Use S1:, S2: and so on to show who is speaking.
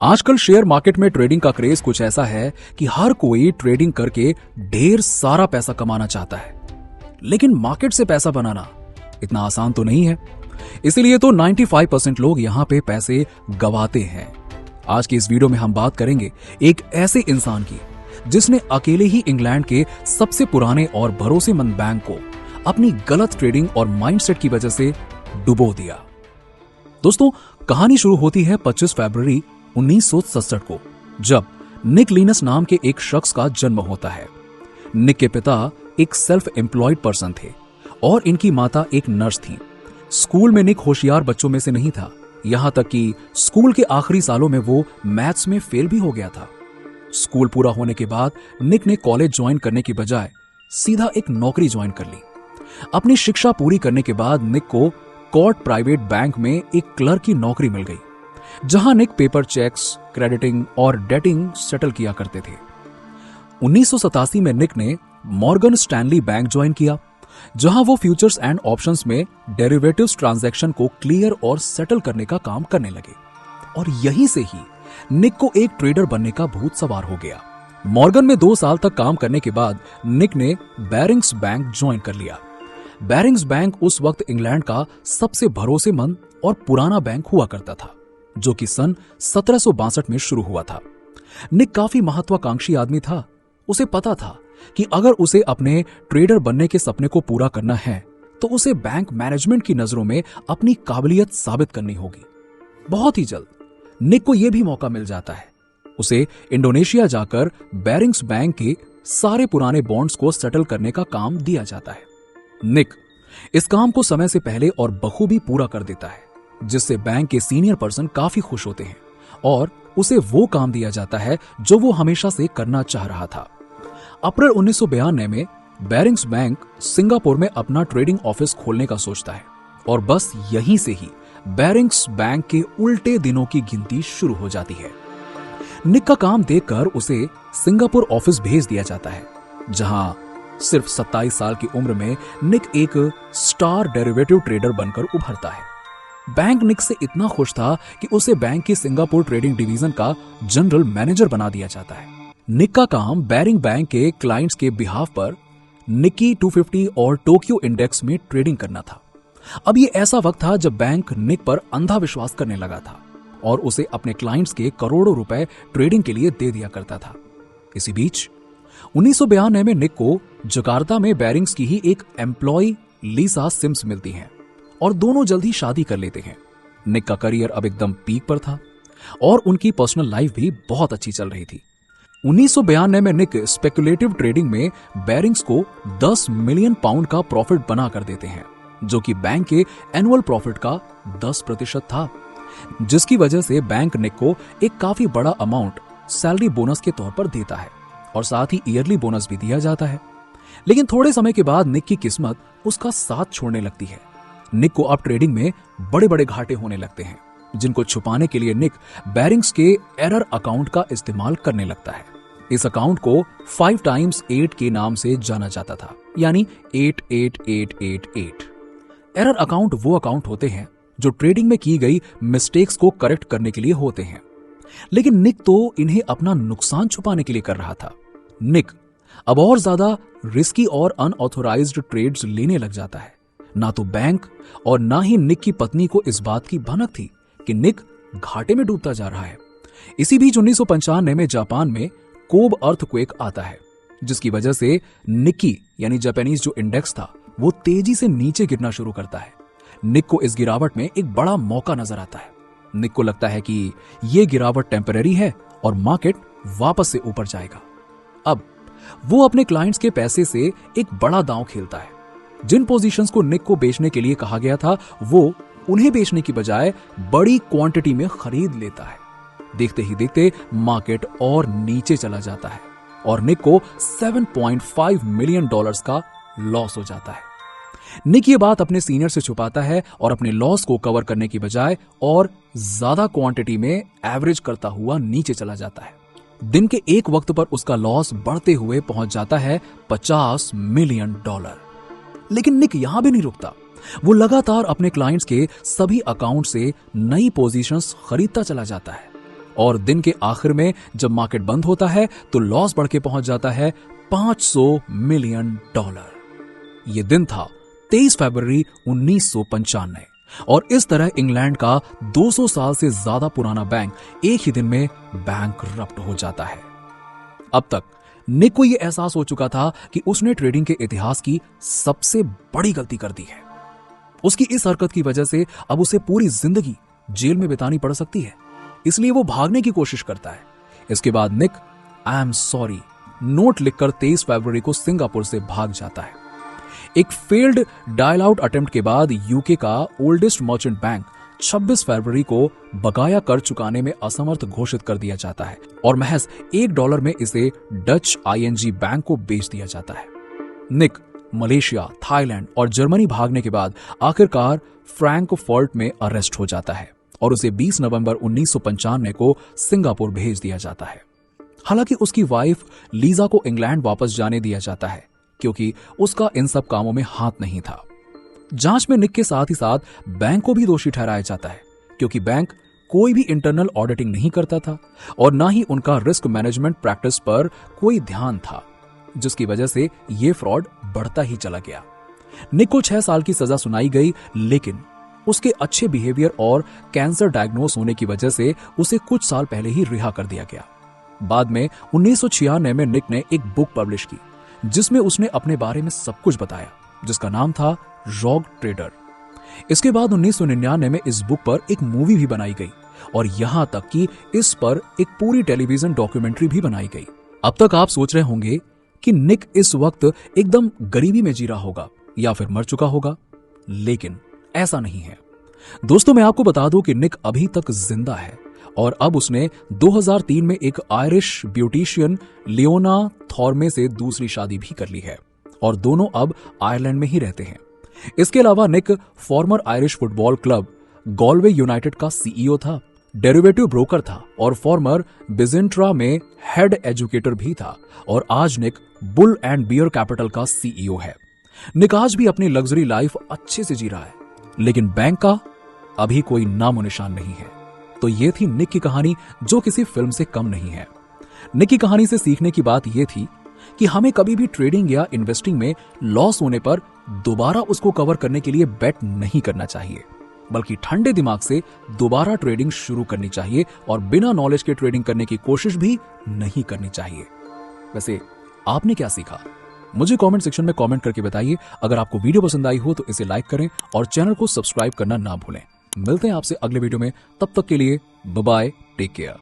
S1: आजकल share market में trading का क्रेज कुछ ऐसा है कि हर कोई ट्रेडिंग करके ढेर सारा पैसा कमाना चाहता है, लेकिन मार्केट से पैसा बनाना इतना आसान तो नहीं है। इसीलिए तो 95% लोग यहां पे पैसे गवाते हैं। आज की इस वीडियो में हम बात करेंगे एक ऐसे इंसान की जिसने अकेले ही इंग्लैंड के सबसे पुराने और भरोसेमंद बैंक को अपनी गलत ट्रेडिंग और माइंडसेट की वजह से डुबो दिया। दोस्तों, कहानी शुरू होती है 25 फरवरी 1967 को, जब निक लीनस नाम के एक शख्स का जन्म होता है। निक के पिता एक सेल्फ एम्प्लॉयड पर्सन थे और इनकी माता एक नर्स थी। स्कूल में निक होशियार बच्चों में से नहीं था, यहां तक कि स्कूल के आखिरी सालों में वो मैथ्स में फेल भी हो गया था। स्कूल पूरा होने के बाद निक ने कॉलेज ज्वाइन करने की बजाय सीधा एक नौकरी ज्वाइन कर ली। अपनी शिक्षा पूरी करने के बाद निक को कॉर्ट प्राइवेट बैंक में एक क्लर्क की नौकरी मिल गई, जहां निक पेपर चेक्स, क्रेडिटिंग और डेटिंग सेटल किया करते थे। 1987 में निक ने मॉर्गन स्टैनली बैंक ज्वाइन किया, जहां वो फ्यूचर्स एंड ऑप्शंस में डेरिवेटिव्स ट्रांजैक्शन को क्लियर और सेटल करने का काम करने लगे। और यहीं से ही निक को एक ट्रेडर बनने का भूत सवार हो गया। मॉर्गन में 2 साल तक काम करने के बाद निक ने बैरिंग्स बैंक ज्वाइन कर लिया। बैरिंग्स बैंक उस वक्त इंग्लैंड का सबसे भरोसेमंद और पुराना बैंक हुआ करता था, जो कि सन 1762 में शुरू हुआ था। निक काफी महत्वाकांक्षी आदमी था। उसे पता था कि अगर उसे अपने ट्रेडर बनने के सपने को पूरा करना है तो उसे बैंक मैनेजमेंट की नजरों में अपनी काबिलियत साबित करनी होगी। बहुत ही जल्द निक को यह भी मौका मिल जाता है। उसे इंडोनेशिया जाकर बैरिंग्स बैंक के सारे पुराने बॉन्ड्स को सेटल करने का काम दिया जाता है। निक इस काम को समय से पहले और बखूबी पूरा कर देता है, जिससे बैंक के सीनियर पर्सन काफी खुश होते हैं और उसे वो काम दिया जाता है जो वो हमेशा से करना चाह रहा था। अप्रैल 1992 में बैरिंग्स बैंक सिंगापुर में अपना ट्रेडिंग ऑफिस खोलने का सोचता है और बस यहीं से ही बैरिंग्स बैंक के उल्टे दिनों की गिनती शुरू हो जाती है। निक का काम देखकर उसे सिंगापुर ऑफिस भेज दिया जाता है, जहां सिर्फ 27 साल की उम्र में निक एक स्टार डेरिवेटिव ट्रेडर बनकर उभरता है। बैंक निक से इतना खुश था कि उसे बैंक के सिंगापुर ट्रेडिंग डिवीजन का जनरल मैनेजर बना दिया जाता है। निक का काम बैरिंग बैंक के क्लाइंट्स के बिहाफ पर निकी 250 और टोक्यो इंडेक्स में ट्रेडिंग करना था। अब ये ऐसा वक्त था जब बैंक निक पर अंधा विश्वास करने लगा था और उसे अपने क्लाइंट्स के करोड़ों रुपए ट्रेडिंग के लिए दे दिया करता था। इसी बीच 1992 में निक को जकार्ता में बैरिंग्स की ही एक एम्प्लॉय लीसा सिम्स मिलती हैं और दोनों जल्द ही शादी कर लेते हैं। निक का करियर अब एकदम पीक पर था और उनकी पर्सनल लाइफ भी बहुत अच्छी चल रही थी। 1992 में निक स्पेकुलेटिव ट्रेडिंग में बैरिंग्स को 10 मिलियन पाउंड का प्रॉफिट बना कर देते हैं, जो कि बैंक के एनुअल प्रॉफिट का 10% था, जिसकी वजह से बैंक निक को एक काफी बड़ा अमाउंट सैलरी बोनस के तौर पर देता है और साथ ही ईयरली बोनस भी दिया जाता है। लेकिन थोड़े समय के बाद निक की किस्मत उसका साथ छोड़ने लगती है। निक को अब ट्रेडिंग में बड़े बड़े घाटे होने लगते हैं, जिनको छुपाने के लिए निक बैरिंग्स के एरर अकाउंट का इस्तेमाल करने लगता है। इस अकाउंट को 5 times 8 के नाम से जाना जाता था, यानी 88888। एरर अकाउंट वो अकाउंट होते हैं जो ट्रेडिंग में की गई मिस्टेक्स को करेक्ट करने के लिए होते हैं, लेकिन निक तो इन्हें अपना नुकसान छुपाने के लिए कर रहा था। निक अब और ज्यादा रिस्की और अनऑथोराइज्ड ट्रेड्स लेने लग जाता है। ना तो बैंक और ना ही निक की पत्नी को इस बात की भनक थी कि निक घाटे में डूबता जा रहा है। इसी बीच 1995 में जापान में कोब अर्थक्वेक आता है, जिसकी वजह से निकी यानी जापानीज जो इंडेक्स था वो तेजी से नीचे गिरना शुरू करता है। निक को इस गिरावट में एक बड़ा मौका नजर आता है। निक को लगता है कि यह गिरावट टेम्पररी है और मार्केट वापस से ऊपर जाएगा। अब वो अपने क्लाइंट्स के पैसे से एक बड़ा दांव खेलता है। जिन पोजीशंस को निक को बेचने के लिए कहा गया था, वो उन्हें बेचने की बजाय बड़ी क्वांटिटी में खरीद लेता है। देखते ही देखते मार्केट और नीचे चला जाता है और निक को $7.5 मिलियन का लॉस हो जाता है। निक ये बात अपने सीनियर से छुपाता है और अपने लॉस को कवर करने की बजाय और ज्यादा क्वांटिटी में एवरेज करता हुआ नीचे चला जाता है। दिन के एक वक्त पर उसका लॉस बढ़ते हुए पहुंच जाता है $50 मिलियन। लेकिन निक यहां भी नहीं रुकता। वो लगातार अपने क्लाइंट्स के सभी अकाउंट से नई पोजीशंस खरीदता चला जाता है। और दिन के आखिर में जब मार्केट बंद होता है तो लॉस बढ़ के पहुंच जाता है $500 मिलियन। यह दिन था 23 फरवरी 1995 और इस तरह इंग्लैंड का 200 साल से ज्यादा पुराना बैंक एक ही दिन में बैंकरप्ट हो जाता है। अब तक निक को यह एहसास हो चुका था कि उसने ट्रेडिंग के इतिहास की सबसे बड़ी गलती कर दी है। उसकी इस हरकत की वजह से अब उसे पूरी जिंदगी जेल में बितानी पड़ सकती है, इसलिए वो भागने की कोशिश करता है। इसके बाद निक आई एम सॉरी नोट लिखकर 23 फरवरी को सिंगापुर से भाग जाता है। एक फेल्ड डायल आउट अटेम्प्ट के बाद यूके का ओल्डेस्ट मर्चेंट बैंक 26 फरवरी को बकाया कर चुकाने में असमर्थ घोषित कर दिया जाता है और महज $1 में इसे डच ING बैंक को बेच दिया जाता है। निक मलेशिया, थाईलैंड और जर्मनी भागने के बाद आखिरकार फ्रैंकफर्ट में अरेस्ट हो जाता है और उसे 20 नवंबर 1995 को सिंगापुर भेज दिया जाता है। हालांकि उसकी वाइफ लीजा को इंग्लैंड वापस जाने दिया जाता है क्योंकि उसका इन सब कामों में हाथ नहीं था। जांच में निक के साथ ही साथ बैंक को भी दोषी ठहराया जाता है क्योंकि बैंक कोई भी इंटरनल ऑडिटिंग नहीं करता था और ना ही उनका रिस्क मैनेजमेंट प्रैक्टिस पर कोई ध्यान था, जिसकी वजह से यह फ्रॉड बढ़ता ही चला गया। निक को 6 साल की सजा सुनाई गई, लेकिन उसके अच्छे बिहेवियर और कैंसर डायग्नोस होने की वजह से उसे कुछ साल पहले ही रिहा कर दिया गया। बाद में 1996 में निक ने एक बुक पब्लिश की जिसमें उसने अपने बारे में सब कुछ बताया, जिसका नाम था रॉग ट्रेडर। इसके बाद 1999 में इस बुक पर एक मूवी भी बनाई गई और यहां तक कि इस पर एक पूरी टेलीविजन डॉक्यूमेंट्री भी बनाई गई। अब तक आप सोच रहे होंगे कि निक इस वक्त एकदम गरीबी में जी रहा होगा या फिर मर चुका होगा, लेकिन ऐसा नहीं है। दोस्तों, मैं आपको बता दूं कि निक अभी तक जिंदा है और अब उसने 2003 में एक आयरिश ब्यूटिशियन लियोना थॉर्मे से दूसरी शादी भी कर ली है और दोनों अब आयरलैंड में ही रहते हैं। इसके अलावा Nick former Irish football club Galway United का CEO था, डेरिवेटिव ब्रोकर था और फॉर्मर बिजेंट्रा में हेड एजुकेटर भी था और आज निक बुल एंड बियर कैपिटल का CEO है। निक आज भी अपनी लग्जरी लाइफ अच्छे से जी रहा है, लेकिन बैंक का अभी कोई नामो निशान नहीं है। तो ये थी निक की कहानी, जो किसी फिल्म से कम नहीं है। निक की कहानी से सीखने की बात यह थी कि हमें कभी भी ट्रेडिंग या इन्वेस्टिंग में लॉस होने पर दोबारा उसको कवर करने के लिए बेट नहीं करना चाहिए, बल्कि ठंडे दिमाग से दोबारा ट्रेडिंग शुरू करनी चाहिए और बिना नॉलेज के ट्रेडिंग करने की कोशिश भी नहीं करनी चाहिए। वैसे आपने क्या सीखा, मुझे कमेंट सेक्शन में कमेंट करके बताइए। अगर आपको वीडियो पसंद आई हो तो इसे लाइक करें और चैनल को सब्सक्राइब करना ना भूलें। मिलते हैं आपसे अगले वीडियो में, तब तक के लिए बाय बाय, टेक केयर।